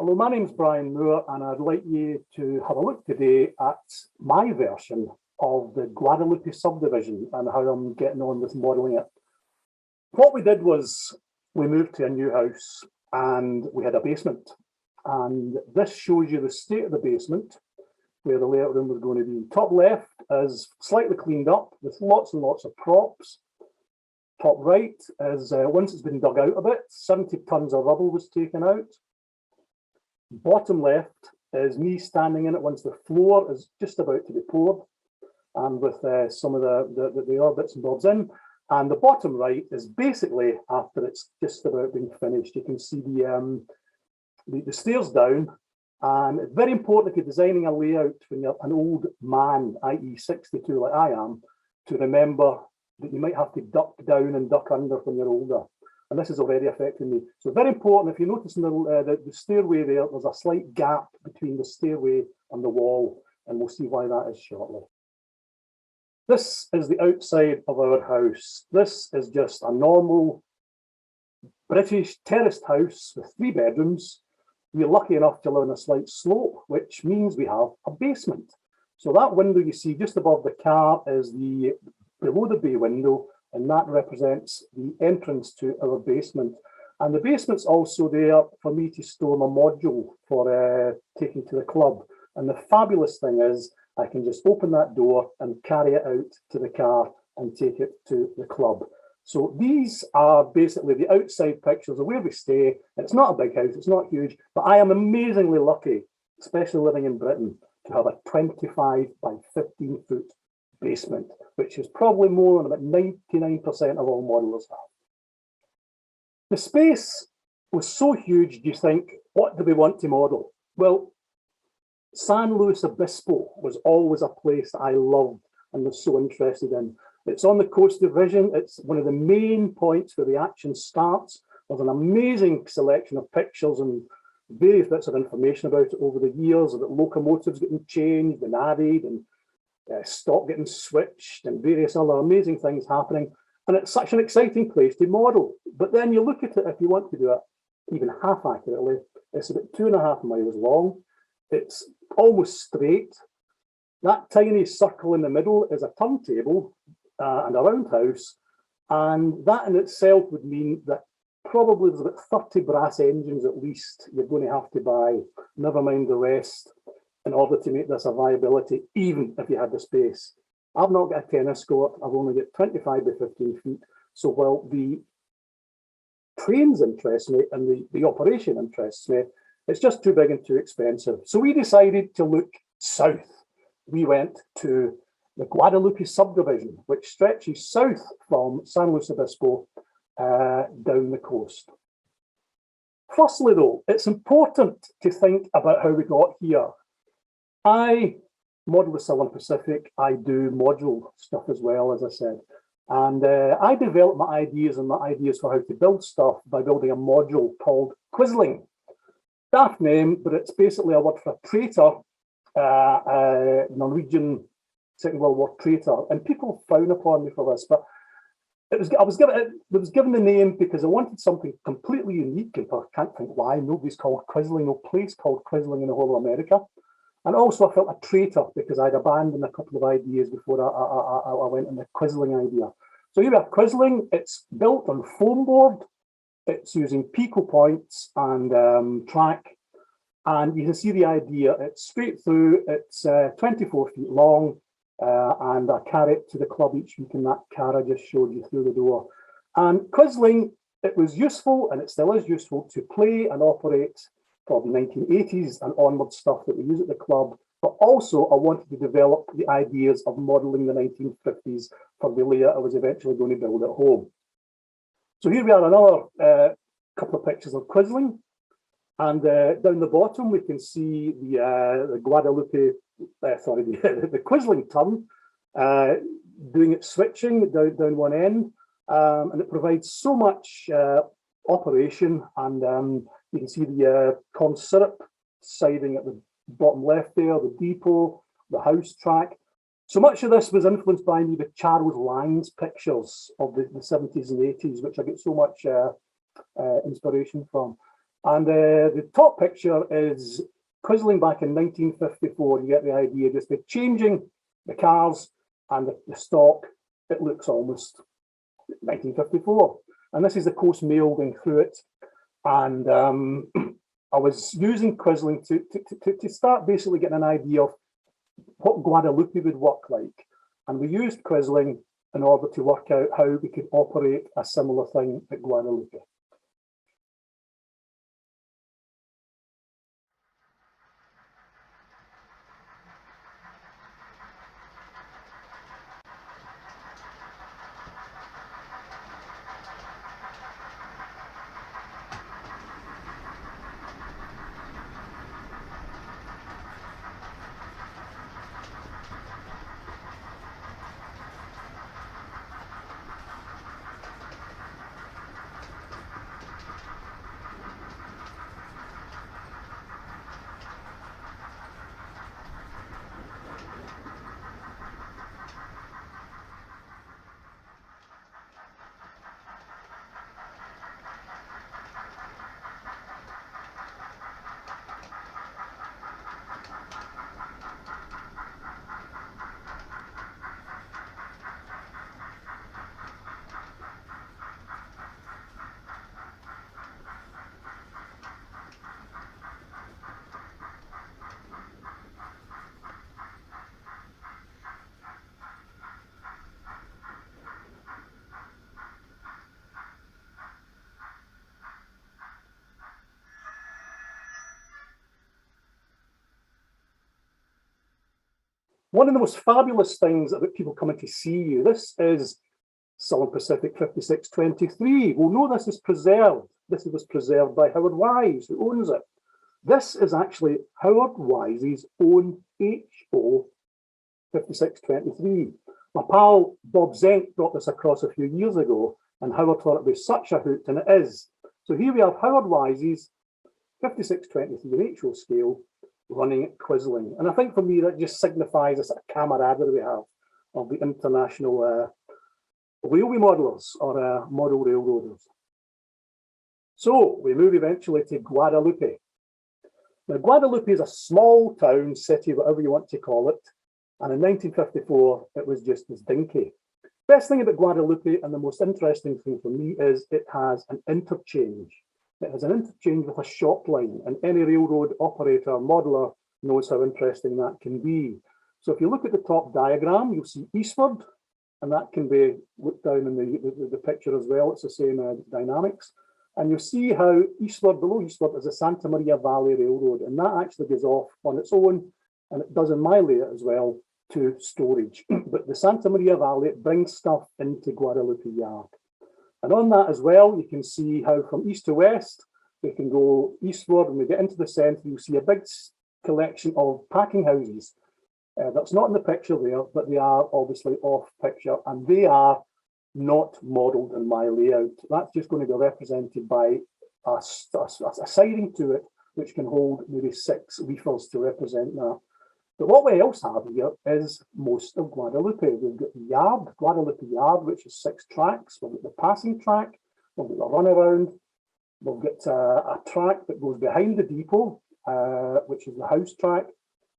Hello, my name's Brian Moore, and I'd like you to have a look today at my version of the Guadalupe subdivision and how I'm getting on with modelling it. What we did was we moved to a new house and we had a basement. And this shows you the state of the basement, where the layout room was going to be. Top left is slightly cleaned up with lots and lots of props. Top right is, once it's been dug out a bit, 70 tons of rubble was taken out. Bottom left is me standing in it once the floor is just about to be poured, and with some of the other bits and bobs in. And the bottom right is basically after it's just about being finished. You can see the stairs down, and it's very important if you're designing a layout when you're an old man, i.e. 62 like I am, to remember that you might have to duck down and duck under when you're older. And this is already affecting me. So very important, if you notice in the stairway there's a slight gap between the stairway and the wall, and we'll see why that is shortly. This is the outside of our house. This is just a normal British terraced house with 3 bedrooms. We're lucky enough to live on a slight slope, which means we have a basement. So that window you see just above the car is the below the bay window, and that represents the entrance to our basement. And the basement's also there for me to store my module for taking to the club. And the fabulous thing is I can just open that door and carry it out to the car and take it to the club. So these are basically the outside pictures of where we stay. It's not a big house, it's not huge, but I am amazingly lucky, especially living in Britain, to have a 25 by 15 foot basement, which is probably more than about 99% of all modelers have. The space was so huge, do you think, what do we want to model? Well, San Luis Obispo was always a place that I loved and was so interested in. It's on the coast division. It's one of the main points where the action starts. There's an amazing selection of pictures and various bits of information about it over the years, about locomotives getting changed and added, and stock getting switched, and various other amazing things happening. And it's such an exciting place to model. But then you look at it, if you want to do it even half accurately, it's about 2.5 miles long. It's almost straight. That tiny circle in the middle is a turntable and a roundhouse. And that in itself would mean that probably there's about 30 brass engines at least you're going to have to buy, never mind the rest, in order to make this a viability, even if you had the space. I've not got a tennis court. I've only got 25 by 15 feet. So while the trains interest me and the operation interests me, it's just too big and too expensive. So we decided to look south. We went to the Guadalupe subdivision, which stretches south from San Luis Obispo down the coast. Firstly, though, it's important to think about how we got here. I model the Southern Pacific. I do module stuff as well, as I said. And I developed my ideas for how to build stuff by building a module called Quisling. Daft name, but it's basically a word for traitor, Norwegian Second World War traitor. And people frown upon me for this, but it was given the name because I wanted something completely unique, and I can't think why. Nobody's called Quisling, no place called Quisling in the whole of America. And also I felt a traitor because I'd abandoned a couple of ideas before I went on the Quisling idea. So here we have Quisling. It's built on foam board. It's using Pico points and track. And you can see the idea. It's straight through. It's 24 feet long. And I carry it to the club each week in that car I just showed you through the door. And Quisling, it was useful, and it still is useful, to play and operate for the 1980s and onward stuff that we use at the club. But also I wanted to develop the ideas of modelling the 1950s for the layout I was eventually going to build at home. So here we are, another couple of pictures of Quisling. And down the bottom, we can see the Guadalupe, the Quisling turn, doing it switching down one end. And it provides so much operation. And you can see the corn syrup siding at the bottom left there, the depot, the house track. So much of this was influenced by me with Charles Lang's pictures of the 70s and 80s, which I get so much inspiration from. And the top picture is Quisling back in 1954. You get the idea, just by changing the cars and the stock, it looks almost 1954. And this is the Coast Mail going through it. And I was using Quisling to start basically getting an idea of what Guadalupe would work like. And we used Quisling in order to work out how we could operate a similar thing at Guadalupe. One of the most fabulous things about people coming to see you, this is Southern Pacific 5623. We'll know this is preserved. This was preserved by Howard Wise, who owns it. This is actually Howard Wise's own HO 5623. My pal Bob Zenk brought this across a few years ago, and Howard thought it was such a hoot, and it is. So here we have Howard Wise's 5623 HO scale running at Quisling. And I think for me, that just signifies a sort of camaraderie we have of the international railway modelers or model railroaders. So we move eventually to Guadalupe. Now, Guadalupe is a small town, city, whatever you want to call it. And in 1954, it was just as dinky. Best thing about Guadalupe, and the most interesting thing for me, is it has an interchange. It has an interchange with a shop line, and any railroad operator, modeler, knows how interesting that can be. So if you look at the top diagram, you'll see eastward, and that can be looked down in the picture as well. It's the same dynamics. And you'll see how eastward, below eastward, is the Santa Maria Valley Railroad, and that actually goes off on its own, and it does in my layout as well, to storage. But the Santa Maria Valley brings stuff into Guadalupe Yard. And on that as well, you can see how from east to west, we can go eastward. When we get into the centre, you'll see a big collection of packing houses. That's not in the picture there, but they are obviously off picture, and they are not modelled in my layout. That's just going to be represented by a siding to it, which can hold maybe 6 reefers to represent that. But what we else have here is most of Guadalupe. We've got the yard, Guadalupe Yard, which is 6 tracks. We've got the passing track, we've got the runaround, we've got a track that goes behind the depot, which is the house track,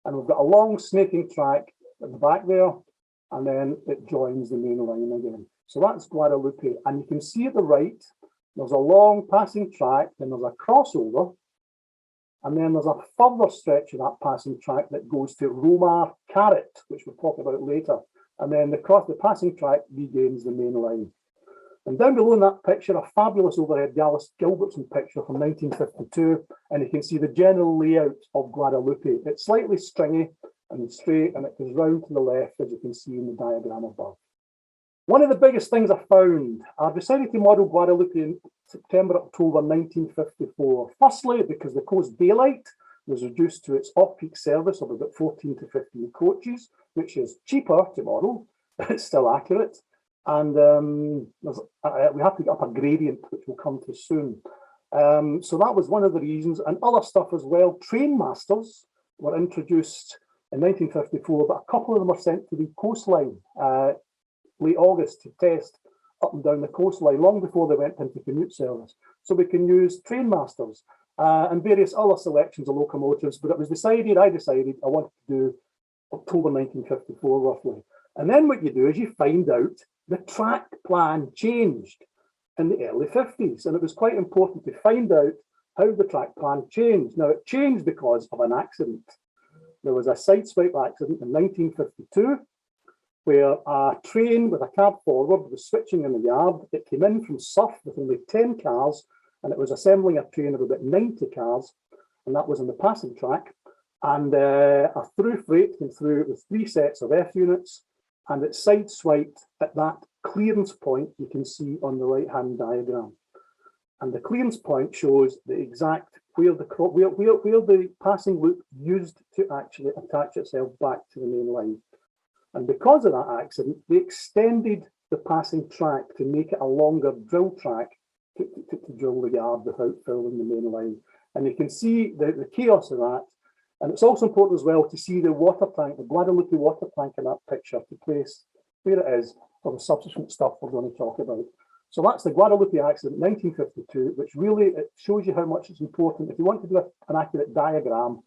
and we've got a long snaking track at the back there, and then it joins the main line again. So that's Guadalupe, and you can see at the right, there's a long passing track, then there's a crossover, and then there's a further stretch of that passing track that goes to Romar Carrot, which we'll talk about later. And then the passing track regains the main line. And down below in that picture, a fabulous overhead Gallus Gilbertson picture from 1952. And you can see the general layout of Guadalupe. It's slightly stringy and straight, and it goes round to the left, as you can see in the diagram above. One of the biggest things I found, I decided to model Guadalupe in September, October 1954. Firstly, because the Coast Daylight was reduced to its off-peak service of about 14 to 15 coaches, which is cheaper to model, but it's still accurate. And we have to get up a gradient, which we'll come to soon. So that was one of the reasons, and other stuff as well. Train masters were introduced in 1954, but a couple of them were sent to the coastline late August to test up and down the coastline long before they went into commute service. So we can use train masters. and various other selections of locomotives, but it was decided, I decided I wanted to do October 1954 roughly. And then what you do is you find out the track plan changed in the early 50s. And it was quite important to find out how the track plan changed. Now, it changed because of an accident. There was a sideswipe accident in 1952 where a train with a cab forward was switching in the yard. It came in from Surf with only 10 cars, and it was assembling a train of about 90 cars, and that was on the passing track. And a through freight came through with 3 sets of F units, and it sideswiped at that clearance point you can see on the right-hand diagram. And the clearance point shows the exact where the passing loop used to actually attach itself back to the main line. And because of that accident, they extended the passing track to make it a longer drill track to drill the yard without filling the main line. And you can see the chaos of that. And it's also important as well to see the water tank, the Guadalupe water tank in that picture, to place where it is for the subsequent stuff we're going to talk about. So that's the Guadalupe accident, 1952, which really it shows you how much it's important. If you want to do an accurate diagram,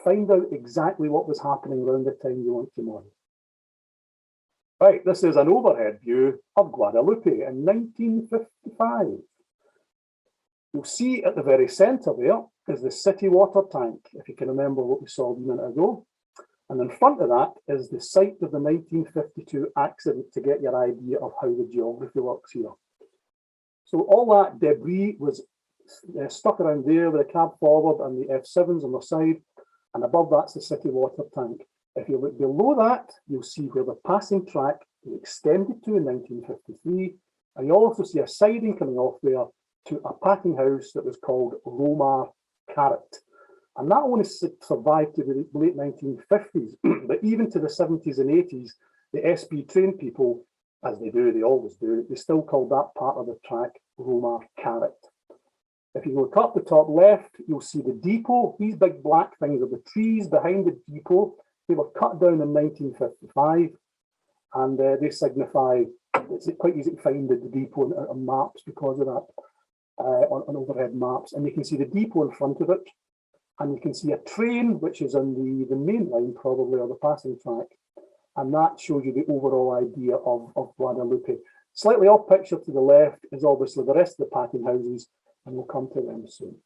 find out exactly what was happening around the time you want to model. Right, this is an overhead view of Guadalupe in 1955. You'll see at the very centre there is the city water tank, if you can remember what we saw a minute ago. And in front of that is the site of the 1952 accident to get your idea of how the geography works here. So all that debris was stuck around there with the cab forward and the F7s on the side, and above that's the city water tank. If you look below that, you'll see where the passing track was extended to in 1953, and you also see a siding coming off there to a packing house that was called Romar Carrot. And that only survived to the late 1950s, but even to the 70s and 80s, the SP train people, as they do, they always do, they still called that part of the track Romar Carrot. If you look up the top left, you'll see the depot. These big black things are the trees behind the depot. They were cut down in 1955, and they signify, it's quite easy to find the depot on maps because of that, on overhead maps. And you can see the depot in front of it, and you can see a train, which is on the main line probably, or the passing track. And that shows you the overall idea of Guadalupe. Slightly off picture to the left is obviously the rest of the packing houses, and we'll come to them soon.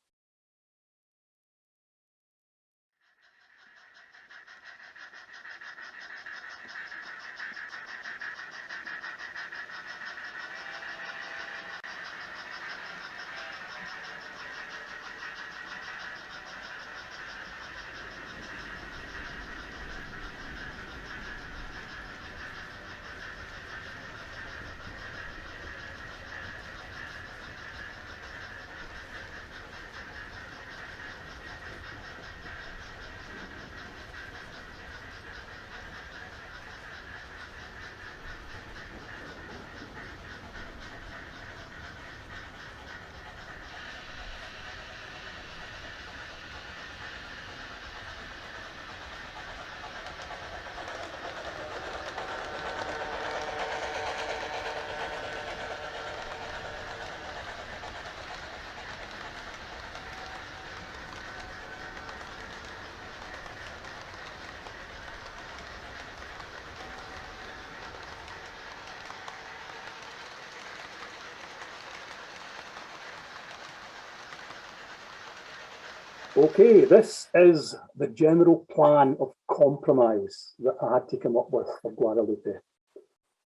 Okay, this is the general plan of compromise that I had to come up with for Guadalupe.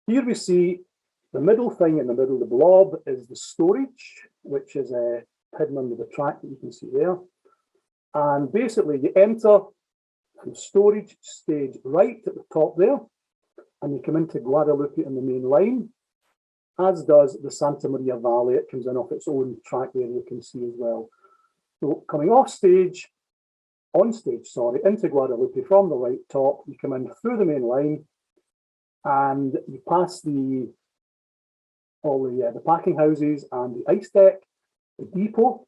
Here we see the middle thing in the middle, the blob, is the storage, which is hidden under the track that you can see there. And basically you enter from storage stage right at the top there, and you come into Guadalupe in the main line, as does the Santa Maria Valley. It comes in off its own track there, you can see as well. So coming on stage, into Guadalupe from the right top, you come in through the main line, and you pass all the packing houses and the ice deck, the depot,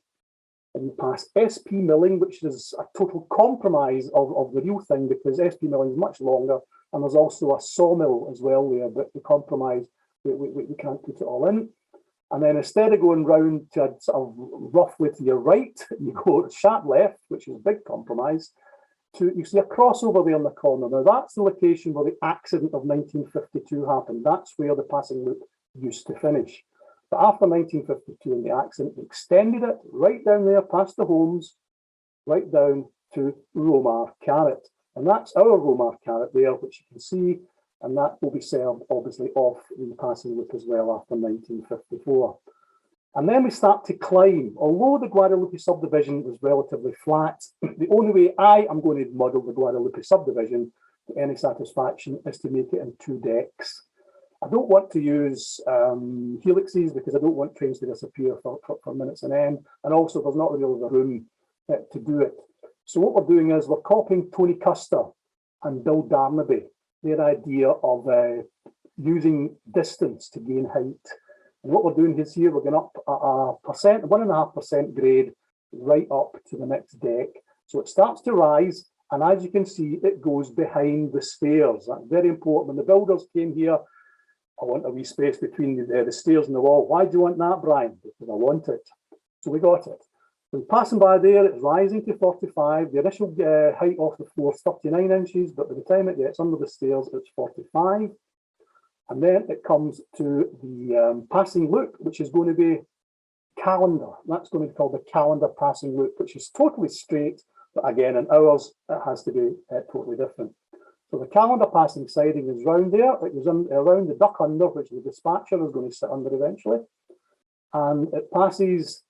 and you pass SP milling, which is a total compromise of the real thing, because SP milling is much longer, and there's also a sawmill as well there, but the compromise, we can't put it all in. And then instead of going round to sort of roughly to your right, you go sharp left, which is a big compromise. You see a crossover there in the corner. Now that's the location where the accident of 1952 happened. That's where the passing loop used to finish. But after 1952 and the accident, they extended it right down there past the homes, right down to Romar Carrot. And that's our Romar Carrot there, which you can see, and that will be served obviously off the passing loop as well after 1954. And then we start to climb. Although the Guadalupe subdivision was relatively flat, the only way I am going to model the Guadalupe subdivision to any satisfaction is to make it in 2 decks. I don't want to use helixes because I don't want trains to disappear for minutes on end. And also there's not really the room to do it. So what we're doing is we're copying Tony Custer and Bill Darnaby, their idea of using distance to gain height. And what we're doing is here, we're going up a 1.5% grade right up to the next deck. So it starts to rise, and as you can see, it goes behind the stairs. That's very important. When the builders came here, I want a wee space between the stairs and the wall. Why do you want that, Brian? Because I want it. So we got it. So passing by there, it's rising to 45. The initial height off the floor is 39 inches, but by the time it gets under the stairs, it's 45. And then it comes to the passing loop, which is going to be calendar. That's going to be called the calendar passing loop, which is totally straight. But again, in ours, it has to be totally different. So the calendar passing siding is round there. It goes around the duck under, which the dispatcher is going to sit under eventually. And it passes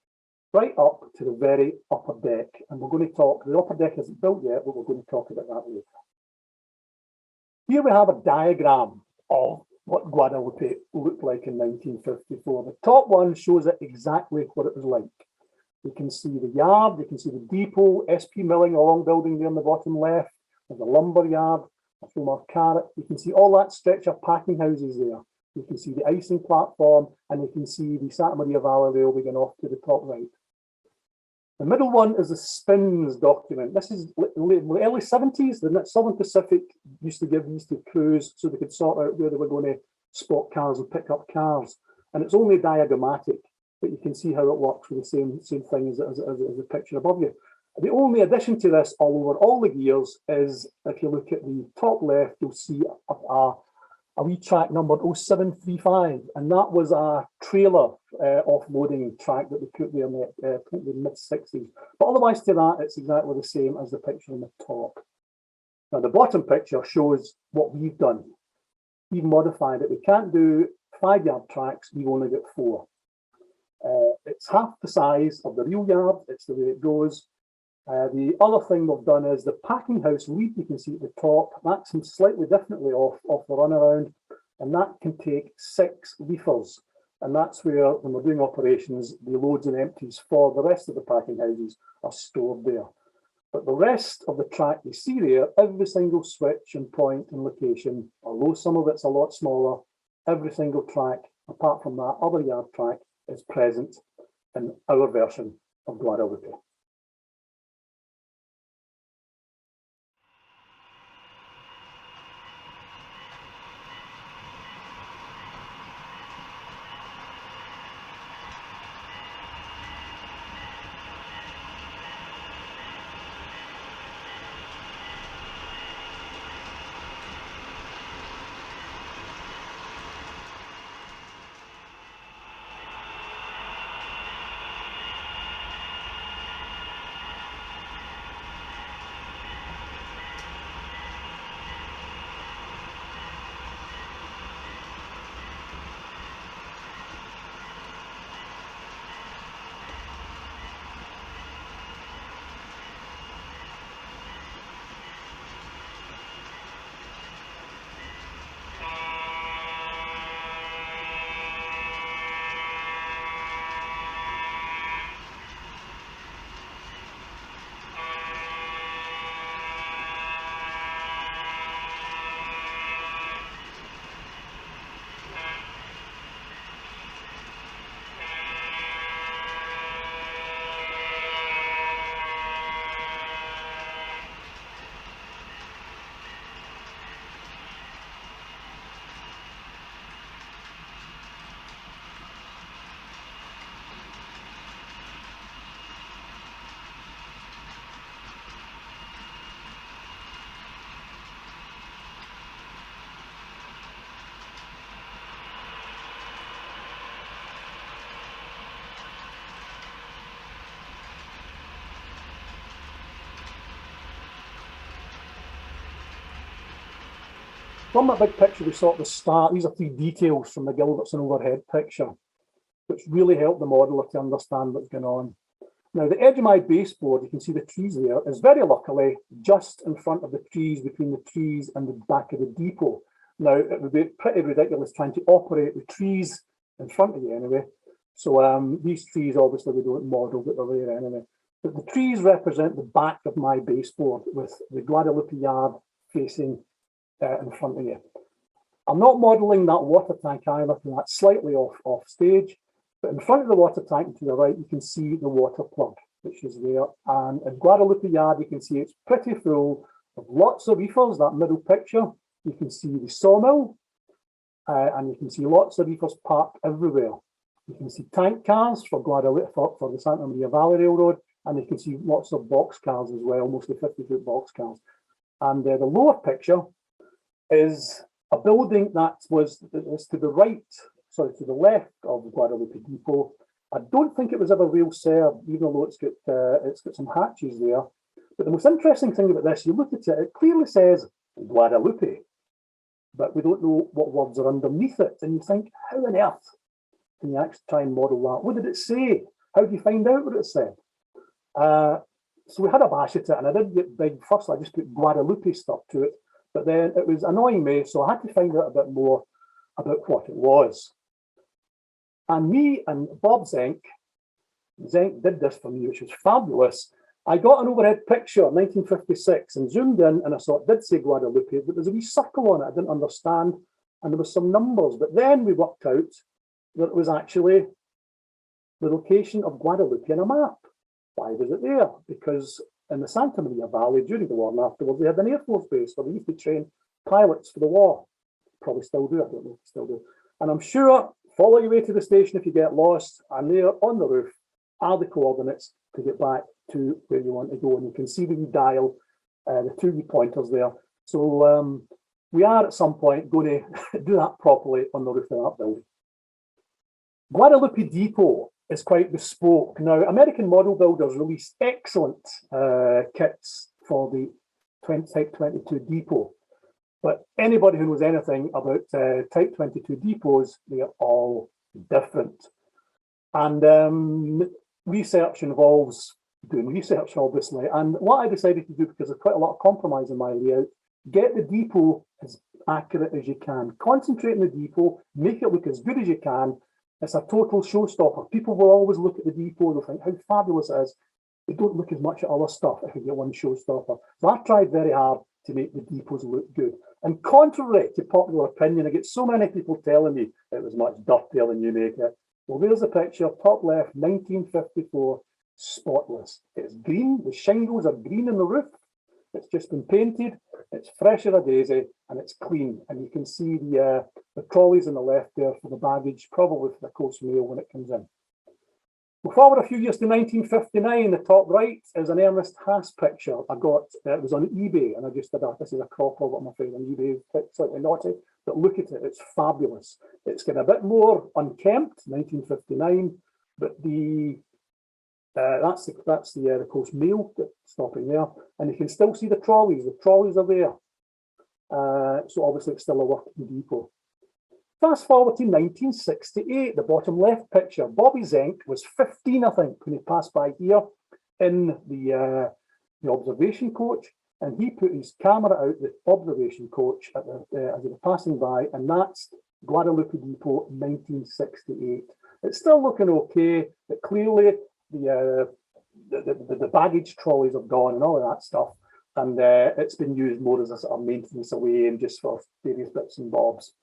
right up to the very upper deck. And we're going to talk, the upper deck isn't built yet, but we're going to talk about that later. Here we have a diagram of what Guadalupe looked like in 1954. The top one shows it exactly what it was like. You can see the yard, you can see the depot, SP Milling, a long building there on the bottom left. There's a lumber yard, a Romar Carrot. You can see all that stretch of packing houses there. You can see the icing platform, and you can see the Santa Maria Valley Railway going off to the top right. The middle one is the SPINS document. This is the early 70s. The Southern Pacific used to give these to crews so they could sort out where they were going to spot cars and pick up cars. And it's only diagrammatic, but you can see how it works with the same thing as the picture above you. The only addition to this all over all the gears is, if you look at the top left, you'll see a wee track numbered 0735, and that was a trailer offloading track that we put there in the mid-60s. But otherwise to that, it's exactly the same as the picture on the top. Now, the bottom picture shows what we've done. We've modified it. We can't do 5-yard tracks, we've only got 4. It's half the size of the real yard, it's the way it goes. The other thing we've done is the packing house lead you can see at the top, that's slightly differently off the runaround, and that can take 6 reefers. And that's where, when we're doing operations, the loads and empties for the rest of the packing houses are stored there. But the rest of the track you see there, every single switch and point and location, although some of it's a lot smaller, every single track, apart from that other yard track, is present in our version of Guadalupe. from that big picture, we saw at the start, these are three details from the Gilbertson overhead picture, which really helped the modeller to understand what's going on. Now, the edge of my baseboard, you can see the trees there, is very luckily just in front of the trees, between the trees and the back of the depot. Now, it would be pretty ridiculous trying to operate with trees in front of you anyway. So these trees, obviously, we don't model, but they're there anyway. But the trees represent the back of my baseboard with the Guadalupe yard facing in front of you. I'm not modelling that water tank either, and that's slightly off stage. But in front of the water tank and to the right, you can see the water plug, which is there. And in Guadalupe Yard, you can see it's pretty full of lots of reefers, that middle picture. You can see the sawmill, and you can see lots of reefers parked everywhere. You can see tank cars for Guadalupe, for the Santa Maria Valley Railroad, and you can see lots of box cars as well, mostly 50-foot box cars. And the lower picture is a building that is to the right, sorry, to the left of the Guadalupe Depot. I don't think it was ever rail served, even though it's got some hatches there. But the most interesting thing about this, you look at it, it clearly says Guadalupe, but we don't know what words are underneath it. And you think, how on earth can you actually try and model that? What did it say? How do you find out what it said? So we had a bash at it, and I did get big. First, I just put Guadalupe stuff to it, but then it was annoying me, so I had to find out a bit more about what it was. And me and Bob Zenk did this for me, which was fabulous. I got an overhead picture, 1956, and zoomed in, and I saw it did say Guadalupe, but there's a wee circle on it I didn't understand, and there was some numbers. But then we worked out that it was actually the location of Guadalupe on a map. Why was it there? Because in the Santa Maria Valley, during the war and afterwards, they had an Air Force base where they used to train pilots for the war. Probably still do, I don't know if they still do. And I'm sure, follow your way to the station if you get lost, and there on the roof are the coordinates to get back to where you want to go. And you can see the wee dial, the two wee pointers there. So we are at some point going to do that properly on the roof of that building. Guadalupe Depot is quite bespoke. Now, American model builders release excellent kits for the Type 22 Depot. But anybody who knows anything about Type 22 depots, they are all different. And research involves doing research, obviously. And what I decided to do, because there's quite a lot of compromise in my layout, get the depot as accurate as you can. Concentrate on the depot, make it look as good as you can. It's a total showstopper. People will always look at the depot, they'll think how fabulous it is. They don't look as much at other stuff if you get one showstopper. So I've tried very hard to make the depots look good. And contrary to popular opinion, I get so many people telling me it was much dirtier than you make it. Well, there's a picture, top left, 1954, spotless. It's green, the shingles are green in the roof. It's just been painted, it's fresh as a daisy, and it's clean. And you can see the trolleys on the left there for the baggage, probably for the coast mail when it comes in. We'll forward a few years to 1959. The top right is an Ernest Haas picture I got. It was on eBay, and I just did this is a crop of it, I'm afraid, on eBay. It's slightly naughty, but look at it. It's fabulous. It's got a bit more unkempt, 1959, but that's the coast mail stopping there, and you can still see the trolleys. The trolleys are there, so obviously it's still a working depot. Fast forward to 1968, the bottom left picture. Bobby Zenk was 15, I think, when he passed by here in the observation coach, and he put his camera out the observation coach as he was passing by, and that's Guadalupe Depot, 1968. It's still looking okay, but clearly the baggage trolleys are gone and all of that stuff, and it's been used more as a sort of maintenance away and just for various bits and bobs.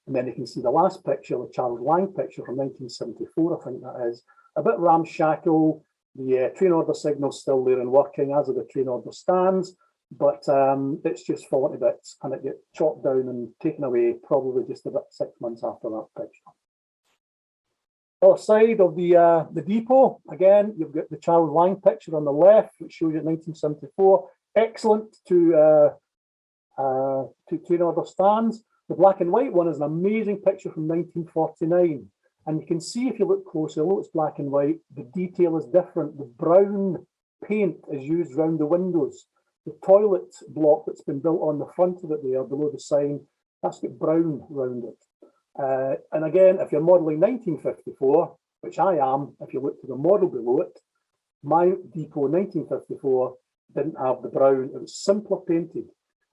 And then you can see the last picture, the Charles Lang picture from 1974, I think that is. A bit ramshackle, the train order signal's still there and working, as are the train order stands, but it's just fallen to bits, and it gets chopped down and taken away probably just about 6 months after that picture. Other side of the depot, again, you've got the Charles Lang picture on the left, which shows you 1974. Excellent to train order stands. The black and white one is an amazing picture from 1949. And you can see if you look closely, although it's black and white, the detail is different. The brown paint is used around the windows. The toilet block that's been built on the front of it there below the sign That's got brown round it. And again, if you're modelling 1954, which I am, if you look to the model below it, my Depot 1954 didn't have the brown, it was simpler painted.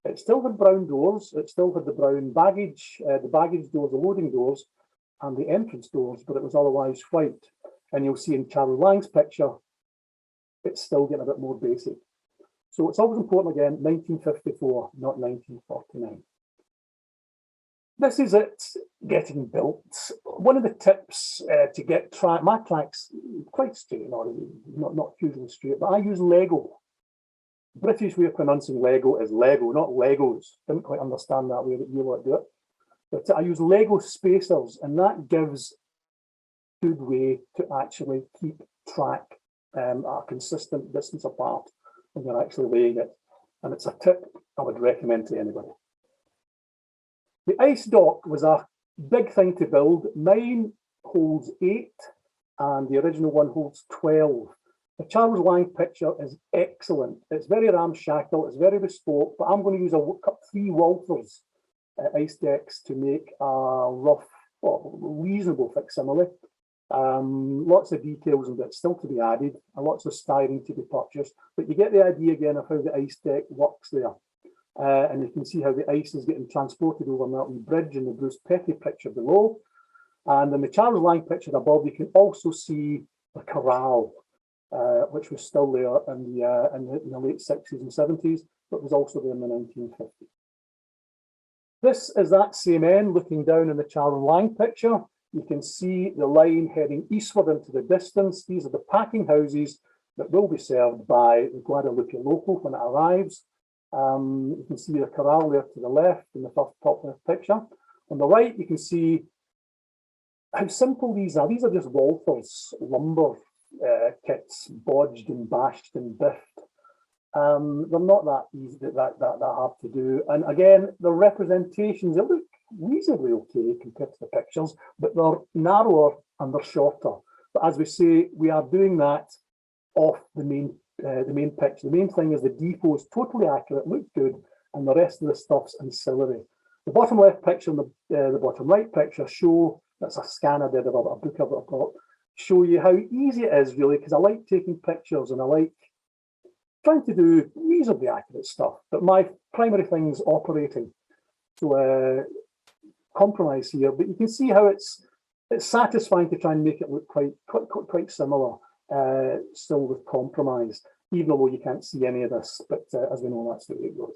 It still had brown doors, it still had the brown baggage, the baggage doors, the loading doors, and the entrance doors, but it was otherwise white. And you'll see in Charlie Lang's picture, it's still getting a bit more basic. So it's always important, again, 1954, not 1949. This is it getting built. One of the tips to get my tracks quite straight, not hugely straight, but I use Lego. British way of pronouncing Lego is Lego, not Legos. Didn't quite understand that way that you like to do it. But I use Lego spacers, and that gives a good way to actually keep track at a consistent distance apart when you're actually laying it. And it's a tip I would recommend to anybody. The ice dock was a big thing to build. Mine holds 8 and the original one holds 12. The Charles Lang picture is excellent. It's very ramshackle, it's very bespoke, but I'm going to use 3 Walters ice decks to make a rough, reasonable facsimile. Lots of details and bits still to be added, and lots of styrene to be purchased, but you get the idea again of how the ice deck works there. And you can see how the ice is getting transported over that wee bridge in the Bruce Petty picture below. And in the Charles Lang picture above, you can also see the corral, which was still there in the late 60s and 70s, but was also there in the 1950s. This is that same end looking down in the Charles Lang picture. You can see the line heading eastward into the distance. These are the packing houses that will be served by the Guadalupe local when it arrives. You can see the corral there to the left in the first top left picture. On the right, you can see how simple these are. These are just Walters lumber kits, bodged and bashed and biffed. They're not that easy, that hard to do. And again, the representations, they look reasonably okay compared to the pictures, but they're narrower and they're shorter. But as we say, we are doing that off the main picture. The main thing is the depot is totally accurate, looks good, and the rest of the stuff's ancillary. The bottom left picture and the bottom right picture show, that's a scan I did of a book I've got, show you how easy it is really, because I like taking pictures and I like trying to do reasonably accurate stuff, but my primary thing is operating. So compromise here, but you can see how it's satisfying to try and make it look quite similar, still with compromise, even though you can't see any of this, but as we know, that's the way it goes.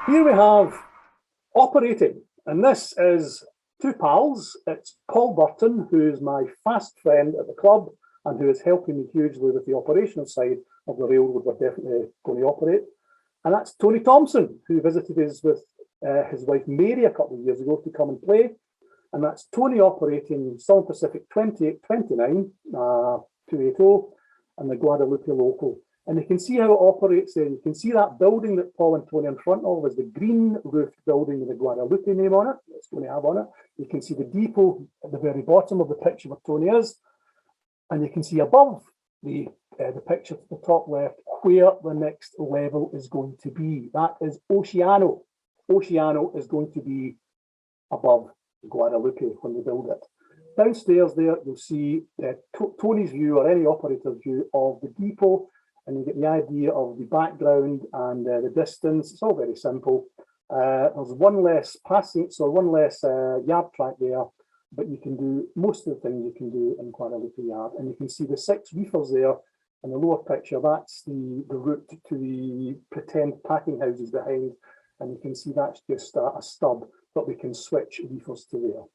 Here we have operating, and this is two pals. It's Paul Burton, who is my fast friend at the club and who is helping me hugely with the operational side of the railroad we're definitely going to operate. And that's Tony Thompson, who visited us with his wife Mary a couple of years ago to come and play. And that's Tony operating Southern Pacific 2829, 280, and the Guadalupe local. And you can see how it operates there. You can see that building that Paul and Tony are in front of is the green roofed building with the Guadalupe name on it. That's Tony have on it. You can see the depot at the very bottom of the picture where Tony is. And you can see above the picture to the top left where the next level is going to be. That is Oceano. Oceano is going to be above Guadalupe when we build it. Downstairs there, you'll see Tony's view or any operator's view of the depot, and you get the idea of the background and the distance. It's all very simple. There's one less passing, so one less yard track there, but you can do most of the things you can do in Guadalupe Yard. And you can see the 6 reefers there in the lower picture. That's the route to the pretend packing houses behind. And you can see that's just a stub, but we can switch reefers to there.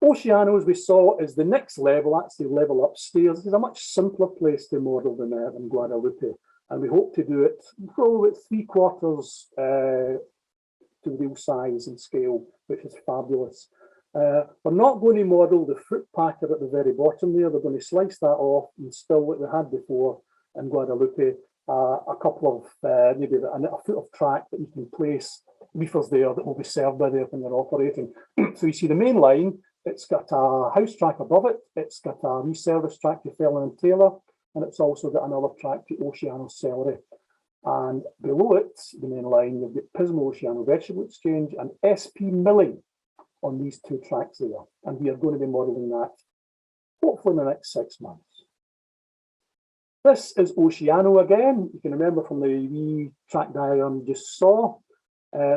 Oceano, as we saw, is the next level, that's the level upstairs. This is a much simpler place to model than Guadalupe. And we hope to do it probably at 3/4 to real size and scale, which is fabulous. We're not going to model the fruit packer at the very bottom there. We're going to slice that off and still what we had before in Guadalupe. A couple of, maybe a foot of track that you can place reefers there that will be served by there when you're operating. So you see the main line, it's got a house track above it, it's got a reservice track to Fellin and Taylor, and it's also got another track to Oceano Celery. And below it, the main line, you've got Pismo Oceano Vegetable Exchange and SP Milling on these 2 tracks there. And we are going to be modelling that hopefully in the next 6 months. This is Oceano again. You can remember from the wee track diagram you just saw.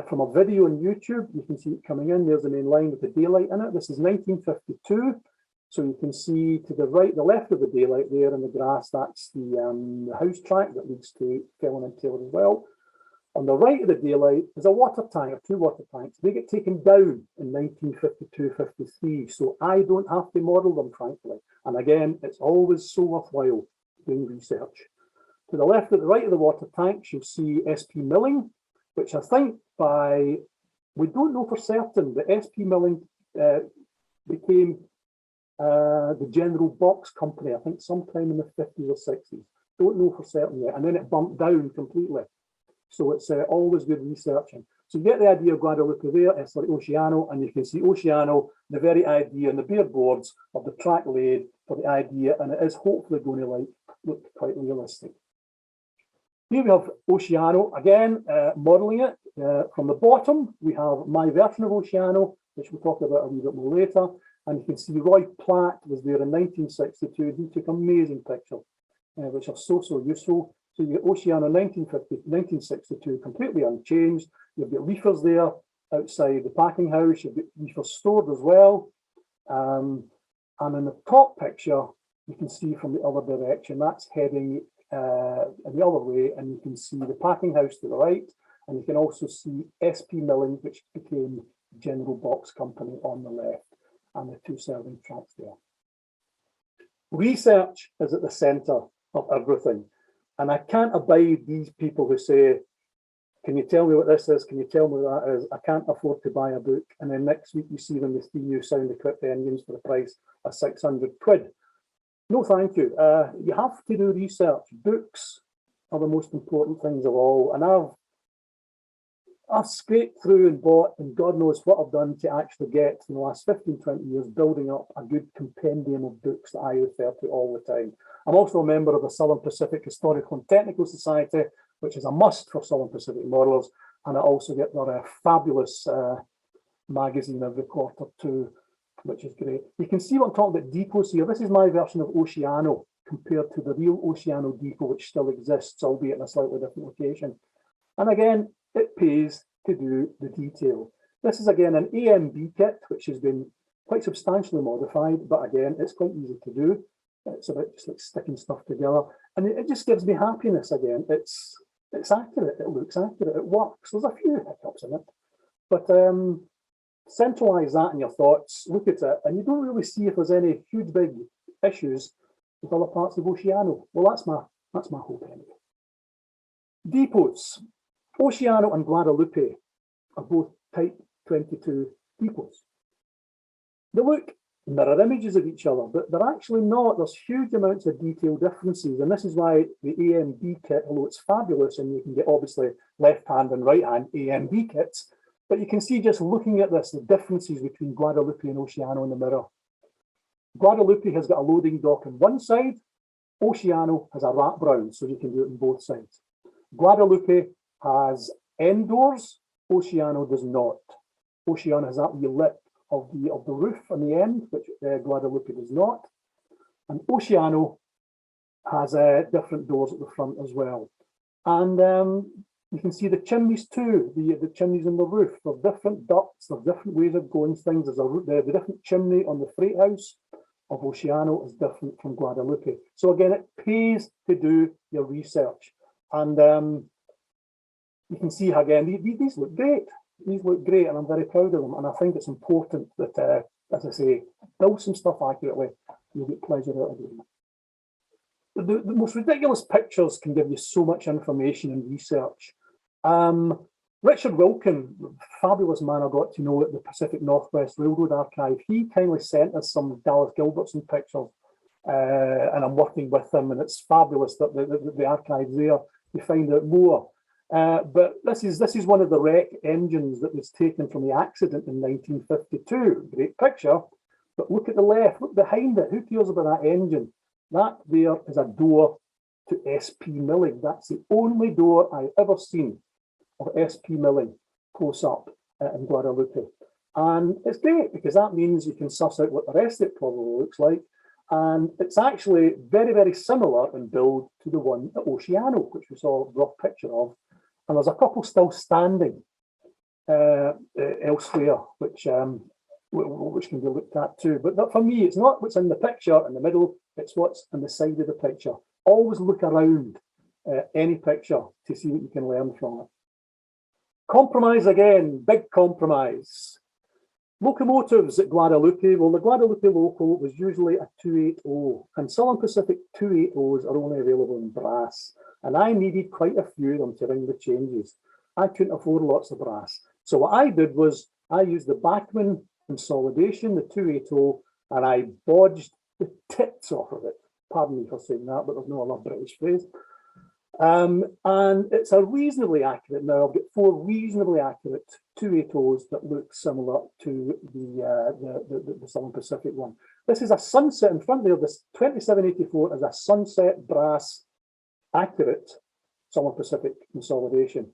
From a video on YouTube, you can see it coming in. There's the main line with the daylight in it. This is 1952. So you can see to the right, the left of the daylight there in the grass, that's the house track that leads to Fellin and Taylor as well. On the right of the daylight is a water tank, or 2 water tanks. They get taken down in 1952-53. So I don't have to model them, frankly. And again, it's always so worthwhile doing research. To the left of the right of the water tanks, you'll see SP Milling, which I think we don't know for certain, but SP Milling became the General Box Company, I think sometime in the 50s or 60s. Don't know for certain yet. And then it bumped down completely. So it's always good researching. So you get the idea of Guadalupe there, it's like Oceano, and you can see Oceano, the very idea and the bare boards of the track laid for the idea, and it is hopefully going to look quite realistic. Here we have Oceano, again, modelling it. From the bottom, we have my version of Oceano, which we'll talk about a little bit more later. And you can see Roy Platt was there in 1962. He took amazing pictures, which are so useful. So you get Oceano 1962, completely unchanged. You've got reefers there outside the packing house. You've got reefers stored as well. And in the top picture, you can see from the other direction, that's heading in the other way, and you can see the packing house to the right, and you can also see SP Milling, which became General Box Company on the left, and the 2 serving tracks there. Research is at the centre of everything, and I can't abide these people who say, can you tell me what this is? Can you tell me what that is? I can't afford to buy a book. And then next week you see them with 3 new sound equipped engines for the price of 600 quid. No, thank you. You have to do research. Books are the most important things of all. And I've scraped through and bought, and God knows what I've done to actually get in the last 15, 20 years, building up a good compendium of books that I refer to all the time. I'm also a member of the Southern Pacific Historical and Technical Society, which is a must for Southern Pacific modelers. And I also get their fabulous magazine every quarter too, which is great. You can see what I'm talking about depots here. This is my version of Oceano compared to the real Oceano depot, which still exists, albeit in a slightly different location. And again, it pays to do the detail. This is again an AMB kit, which has been quite substantially modified, but again, it's quite easy to do. It's about just like sticking stuff together. And it just gives me happiness again. It's it's accurate, it looks accurate, it works. There's a few hiccups in it, but centralise that in your thoughts, look at it, and you don't really see if there's any huge big issues with other parts of Oceano. Well, that's my hope anyway. Depots. Oceano and Guadalupe are both Type 22 depots. They look mirror images of each other, but they're actually not. There's huge amounts of detail differences, and this is why the AMB kit, although it's fabulous, and you can get obviously left hand and right hand AMB kits, but you can see just looking at this, the differences between Guadalupe and Oceano in the mirror. Guadalupe has got a loading dock on one side, Oceano has a wraparound, so you can do it on both sides. Guadalupe has end doors, Oceano does not. Oceano has that wee lip of the roof on the end, which Guadalupe does not. And Oceano has different doors at the front as well. And you can see the chimneys too, the chimneys in the roof. There's different ducts, there's different ways of going things. There's the different chimney on the freight house of Oceano is different from Guadalupe. So again, it pays to do your research. And you can see again, these look great. These look great, and I'm very proud of them. And I think it's important that, as I say, build some stuff accurately. You'll get pleasure out of doing it. The most ridiculous pictures can give you so much information and research. Richard Wilkin, fabulous man I got to know at the Pacific Northwest Railroad Archive, he kindly sent us some Dallas Gilbertson pictures, and I'm working with him, and it's fabulous that the archive's there to find out more. But this is one of the wreck engines that was taken from the accident in 1952. Great picture, but look at the left, look behind it. Who cares about that engine? That there is a door to SP milling. That's the only door I've ever seen of SP milling close up in Guadalupe. And it's great because that means you can suss out what the rest of it probably looks like. And it's actually very, very similar in build to the one at Oceano, which we saw a rough picture of. And there's a couple still standing elsewhere, which can be looked at too. But for me, it's not what's in the picture in the middle, it's what's on the side of the picture. Always look around any picture to see what you can learn from it. Compromise again, big compromise. Locomotives at Guadalupe. Well, the Guadalupe local was usually a 280, and Southern Pacific 280s are only available in brass. And I needed quite a few of them to ring the changes. I couldn't afford lots of brass. So what I did was I used the Bachmann consolidation, the 280, and I bodged the tits off of it. Pardon me for saying that, but there's no other British phrase. And it's a reasonably accurate, now I've got 4 reasonably accurate 280s that look similar to the Southern Pacific one. This is a Sunset in front there, this 2784 is a Sunset brass accurate Southern Pacific consolidation.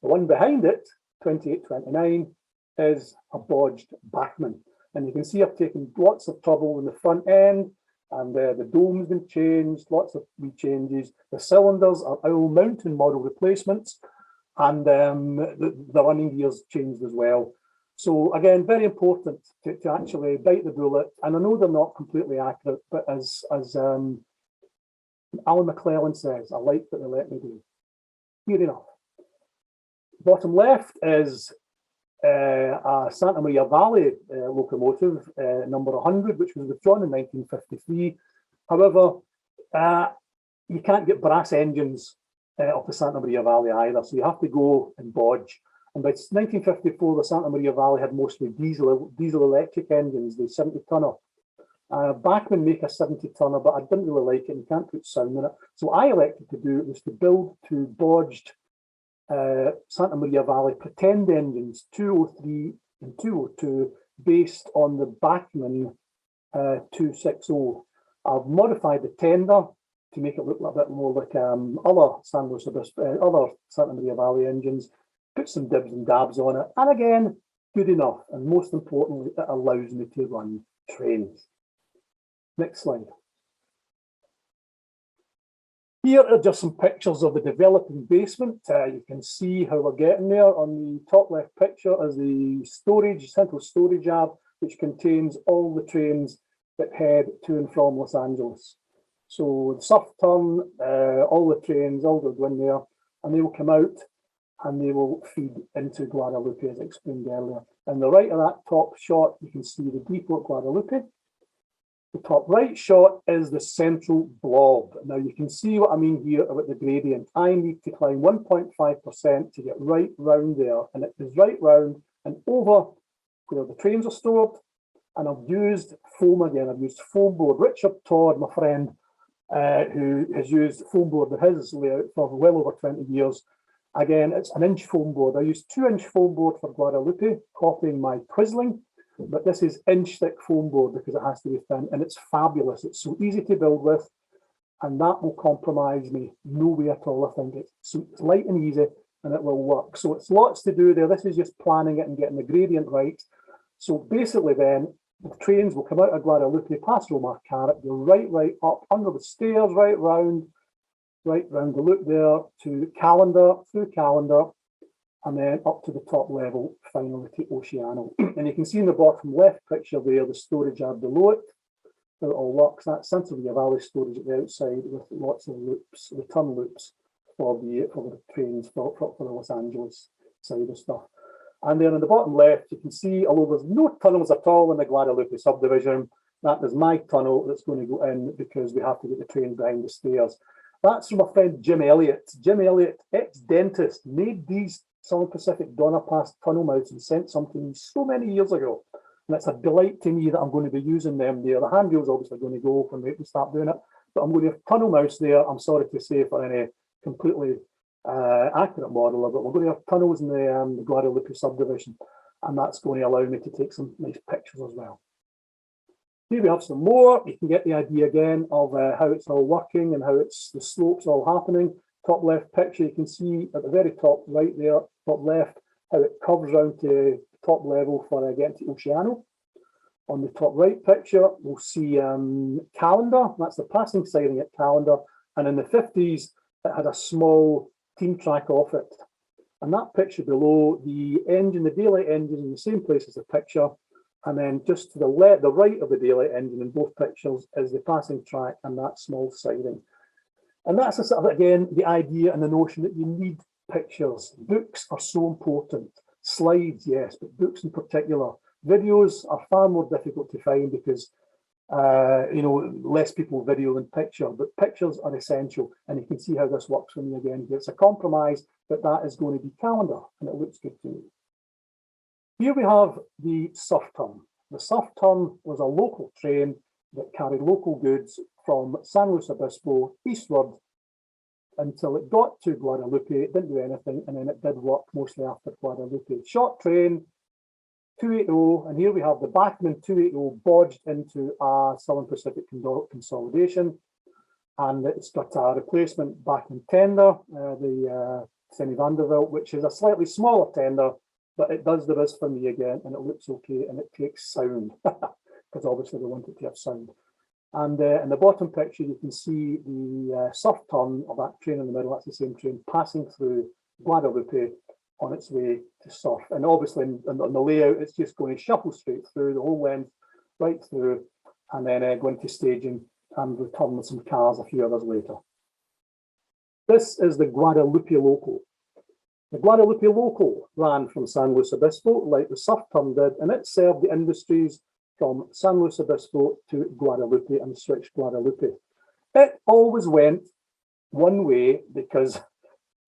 The one behind it, 2829, is a bodged Bachmann. And you can see I've taken lots of trouble in the front end, and the dome's been changed, lots of rechanges. The cylinders are Owl Mountain model replacements, and the running gears changed as well. So again, very important to actually bite the bullet. And I know they're not completely accurate, but as Alan McClellan says, I like what they let me do. Fair enough. Bottom left is a Santa Maria Valley locomotive, number 100, which was withdrawn in 1953. However, you can't get brass engines of the Santa Maria Valley either, so you have to go and bodge. And by 1954, the Santa Maria Valley had mostly diesel electric engines, the 70-tonner. Bachmann make a 70-tonner, but I didn't really like it, and you can't put sound in it. So what I elected to do was to build 2 bodged Santa Maria Valley pretend engines, 203 and 202, based on the Bachmann 260. I've modified the tender to make it look a bit more like other Santa Maria Valley engines, put some dibs and dabs on it, and again, good enough. And most importantly, it allows me to run trains. Next slide. Here are just some pictures of the developing basement. You can see how we're getting there. On the top left picture is the central storage yard, which contains all the trains that head to and from Los Angeles. So the surf turn, all the trains, all go in there. and they will come out and they will feed into Guadalupe, as I explained earlier. On the right of that top shot, you can see the depot at Guadalupe. The top right shot is the central blob. Now you can see what I mean here about the gradient. I need to climb 1.5% to get right round there, and it is right round and over where the trains are stored. And I've used foam again. I've used foam board. Richard Todd, my friend, who has used foam board in his layout for well over 20 years. Again, it's an inch foam board. I used 2-inch foam board for Guadalupe, copying my Quisling, but this is inch thick foam board because it has to be thin, and it's fabulous. It's so easy to build with, and that will compromise me no way at all. I think it's light and easy, and it will work. So it's lots to do there. This is just planning it and getting the gradient right. So basically then, the trains will come out of Guadalupe, past Roma Carrot, go right up under the stairs, right round the loop there to Calendar, through Calendar, and then up to the top level, finally to Oceano. And you can see in the bottom left picture there, the storage yard below it. How it all works. That's Central Valley storage at the outside with lots of loops, return loops for the trains for the Los Angeles side of stuff. And then on the bottom left, you can see, although there's no tunnels at all in the Guadalupe subdivision, that is my tunnel that's going to go in because we have to get the train behind the stairs. That's from my friend Jim Elliott. Jim Elliott, ex-dentist, made these Southern Pacific Donner Pass tunnel mouths and sent some to me so many years ago. And it's a delight to me that I'm going to be using them there. The handrail's obviously going to go when we start doing it, but I'm going to have tunnel mouths there. I'm sorry to say for any completely accurate modeler, but we're going to have tunnels in the Guadalupe subdivision, and that's going to allow me to take some nice pictures as well. Here we have some more. You can get the idea again of how it's all working and how the slopes all happening. Top left picture, you can see at the very top right there, top left, how it curves around to top level for getting to Oceano. On the top right picture, we'll see Calendar. That's the passing siding at Calendar. And in the 50s, it had a small team track off it. And that picture below, the engine, the daylight engine in the same place as the picture. And then just to the right of the daylight engine in both pictures is the passing track and that small siding. And that's again, the idea and the notion that you need pictures. Books are so important. Slides, yes, but books in particular. Videos are far more difficult to find because less people video than picture, but pictures are essential. And you can see how this works for me again. It's a compromise, but that is going to be Calendar, and it looks good to me. Here we have the Surf Turn. The Surf Turn was a local train that carried local goods from San Luis Obispo eastward until it got to Guadalupe. It didn't do anything, and then it did work mostly after Guadalupe. Short train, 280, and here we have the Bachmann 280 bodged into a Southern Pacific consolidation, and it's got a replacement Bachmann tender, the Seni Vanderbilt, which is a slightly smaller tender, but it does the biz for me again, and it looks okay, and it takes sound, because obviously we want it to have sound. And in the bottom picture, you can see the surf turn of that train in the middle. That's the same train passing through Guadalupe on its way to surf. And obviously on the layout, it's just going to shuffle straight through the whole length, right through, and then going to staging and return with some cars a few hours later. This is the Guadalupe Local. The Guadalupe Local ran from San Luis Obispo like the surf turn did, and it served the industries from San Luis Obispo to Guadalupe and switched Guadalupe. It always went one way because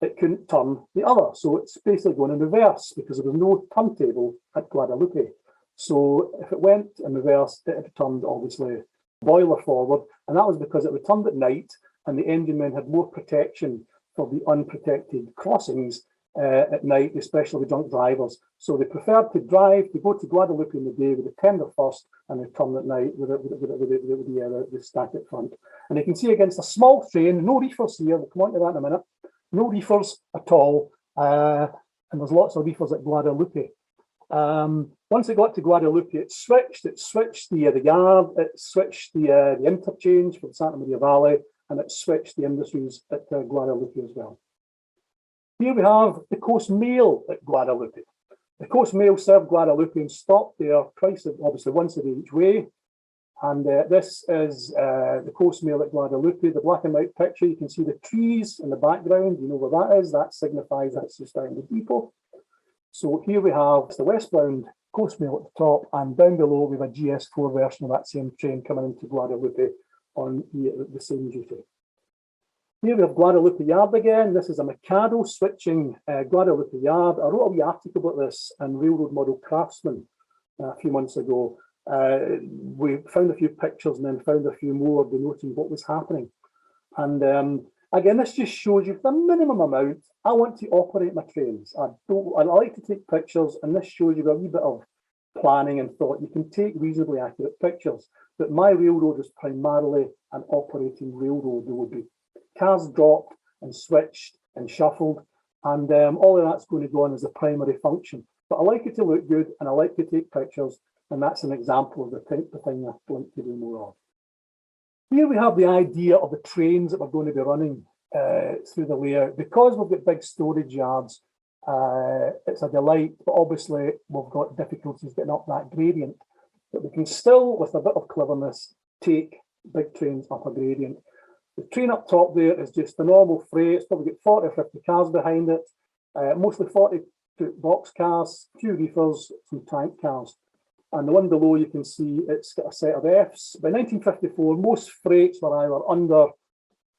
it couldn't turn the other. So it's basically going in reverse because there was no turntable at Guadalupe. So if it went in reverse, it returned obviously boiler forward. And that was because it returned at night and the engine men had more protection for the unprotected crossings at night, especially drunk drivers. So they preferred to go to Guadalupe in the day with the tender first and return at night with the stack at front. And you can see against a small train, no reefers here, we'll come on to that in a minute, no reefers at all, and there's lots of reefers at Guadalupe. Once it got to Guadalupe, it switched the yard, it switched the interchange for the Santa Maria Valley, and it switched the industries at Guadalupe as well. Here we have the Coast Mail at Guadalupe. The Coast Mail served Guadalupe and stopped there, twice, obviously once a day each way. And this is the coast mail at Guadalupe, the black and white picture. You can see the trees in the background. You know where that is. That signifies that's just down the depot. So here we have the westbound coast mail at the top, and down below we have a GS4 version of that same train coming into Guadalupe on the same duty. Here we have Guadalupe Yard again. This is a Mikado switching Guadalupe Yard. I wrote a wee article about this in Railroad Model Craftsman a few months ago. We found a few pictures and then found a few more denoting what was happening. And again, this just shows you the minimum amount. I want to operate my trains. I like to take pictures, and this shows you a wee bit of planning and thought. You can take reasonably accurate pictures, but my railroad is primarily an operating railroad. There would be cars dropped and switched and shuffled, and all of that's going to go on as a primary function. But I like it to look good, and I like to take pictures, and that's an example of the type of thing I'd like to do more of. Here we have the idea of the trains that we're going to be running through the layout. Because we've got big storage yards, it's a delight, but obviously we've got difficulties getting up that gradient. But we can still, with a bit of cleverness, take big trains up a gradient. The train up top there is just the normal freight. It's probably got 40 or 50 cars behind it, mostly 40-foot box cars, a few reefers, some tank cars. And the one below, you can see it's got a set of Fs. By 1954, most freights were either under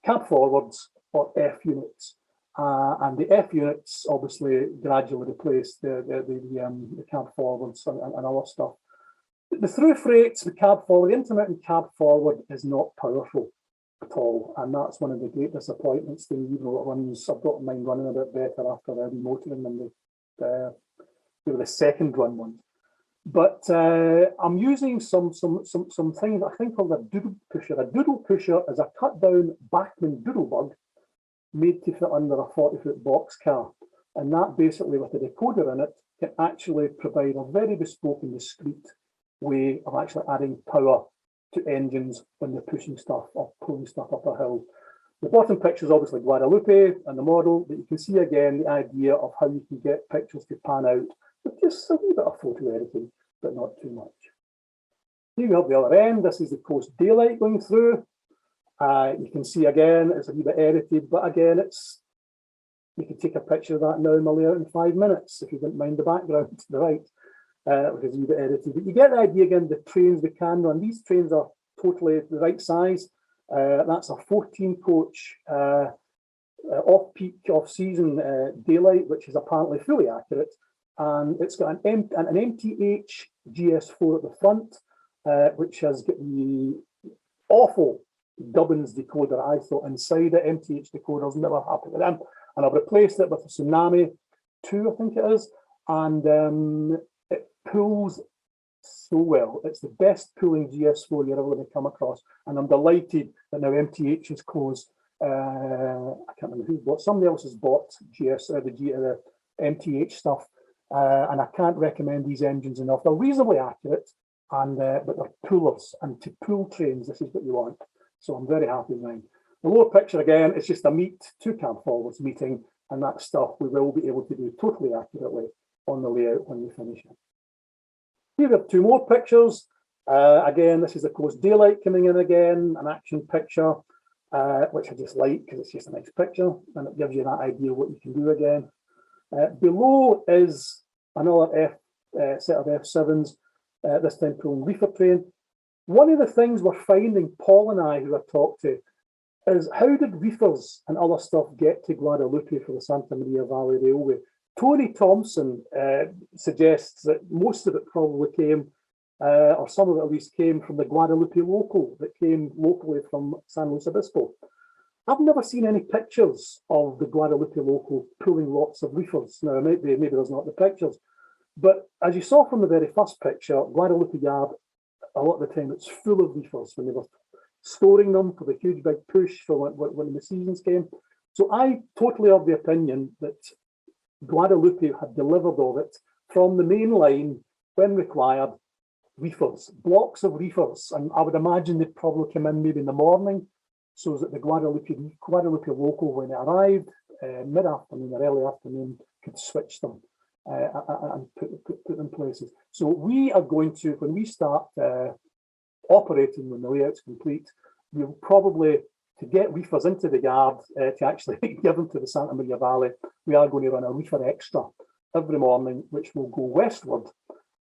cab forwards or F units. And the F units obviously gradually replaced the cab forwards and other stuff. The through freights, the cab forward, the intermittent cab forward is not powerful at all. And that's one of the great disappointments to me, even though it runs, I've got mine running a bit better after remotoring than the second run ones. But I'm using some things I think called a doodle pusher. A doodle pusher is a cut down Bachmann doodlebug made to fit under a 40-foot box car. And that basically, with a decoder in it, can actually provide a very bespoke and discreet way of actually adding power to engines when they're pushing stuff or pulling stuff up a hill. The bottom picture is obviously Guadalupe and the model, but you can see again the idea of how you can get pictures to pan out with just a wee bit of photo editing, but not too much. Here we have the other end. This is the coast daylight going through. You can see again, it's a wee bit edited, but again, you can take a picture of that now and lay out in 5 minutes if you didn't mind the background to the right, which is a wee bit edited. But you get the idea again, the trains we can run. These trains are totally the right size. That's a 14-coach off-peak, off-season daylight, which is apparently fully accurate. And it's got an MTH GS4 at the front, which has got the awful Gubbins decoder, I thought, inside it. MTH decoders never happened with them. And I've replaced it with a Tsunami 2, I think it is. And it pulls so well. It's the best pulling GS4 you're ever going to come across. And I'm delighted that now MTH has closed. I can't remember who's bought. Somebody else has bought the MTH stuff. And I can't recommend these engines enough. They're reasonably accurate, but they're pullers. And to pull trains, this is what you want. So I'm very happy with mine. The lower picture again, it's just a two cab forwards meeting, and that stuff we will be able to do totally accurately on the layout when we finish it. Here we have two more pictures. Again, this is of course daylight coming in again, an action picture, which I just like because it's just a nice picture, and it gives you that idea of what you can do again. Below is another set of F7s, this time pulling reefer train. One of the things we're finding, Paul and I, who I talked to, is how did reefers and other stuff get to Guadalupe for the Santa Maria Valley Railway? Tony Thompson suggests that most of it probably came, or some of it at least came from the Guadalupe local that came locally from San Luis Obispo. I've never seen any pictures of the Guadalupe local pulling lots of reefers. Now, maybe there's not the pictures, but as you saw from the very first picture, Guadalupe Yard, a lot of the time it's full of reefers when they were storing them for the huge big push for when the seasons came. So I totally of the opinion that Guadalupe had delivered of it from the main line when required, reefers, blocks of reefers, and I would imagine they'd probably come in maybe in the morning, so that the Guadalupe local, when it arrived, mid-afternoon or early afternoon, could switch them and put them places. So we are going to, when we start operating when the layout's complete. We'll probably, to get reefers into the yard, to actually give them to the Santa Maria Valley, we are going to run a reefer extra every morning, which will go westward,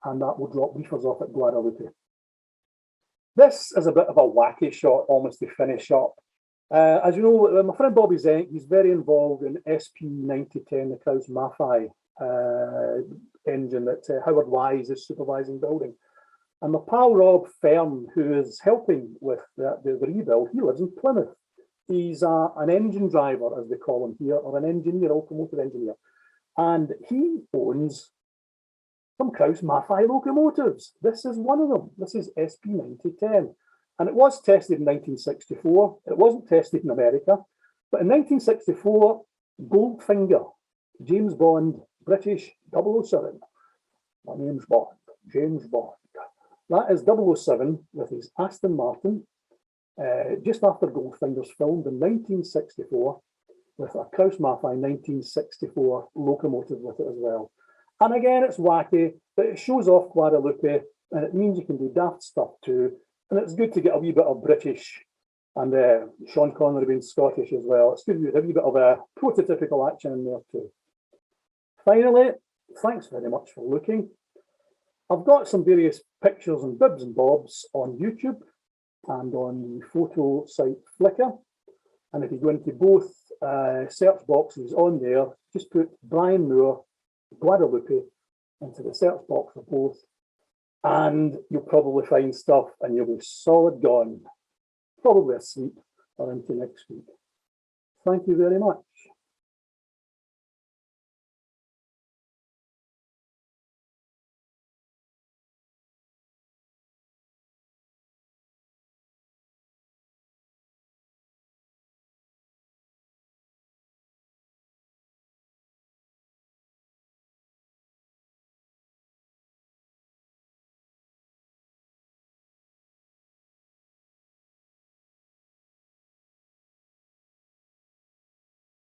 and that will drop reefers off at Guadalupe. This is a bit of a wacky shot, almost to finish up. As you know, my friend Bobby Zenk, he's very involved in SP9010, the Kraus Maffei engine that Howard Wise is supervising building. And my pal Rob Fern, who is helping with the rebuild, he lives in Plymouth. He's an engine driver, as they call him here, or an engineer, automotive engineer. And he owns some Kraus Maffei locomotives. This is one of them. This is SP9010. And it was tested in 1964. It wasn't tested in America. But in 1964, Goldfinger, James Bond, British 007. My name's Bond, James Bond. That is 007 with his Aston Martin, just after Goldfinger's filmed in 1964, with a Kraus Maffei 1964 locomotive with it as well. And again, it's wacky, but it shows off Guadalupe, and it means you can do daft stuff too. And it's good to get a wee bit of British, and Sean Connery being Scottish as well. It's good to get a wee bit of a prototypical action in there too. Finally, thanks very much for looking. I've got some various pictures and bibs and bobs on YouTube and on the photo site Flickr. And if you go into both search boxes on there, just put Brian Moore, Guadalupe into the search box for both, and you'll probably find stuff and you'll be solid gone, probably asleep or into next week. Thank you very much.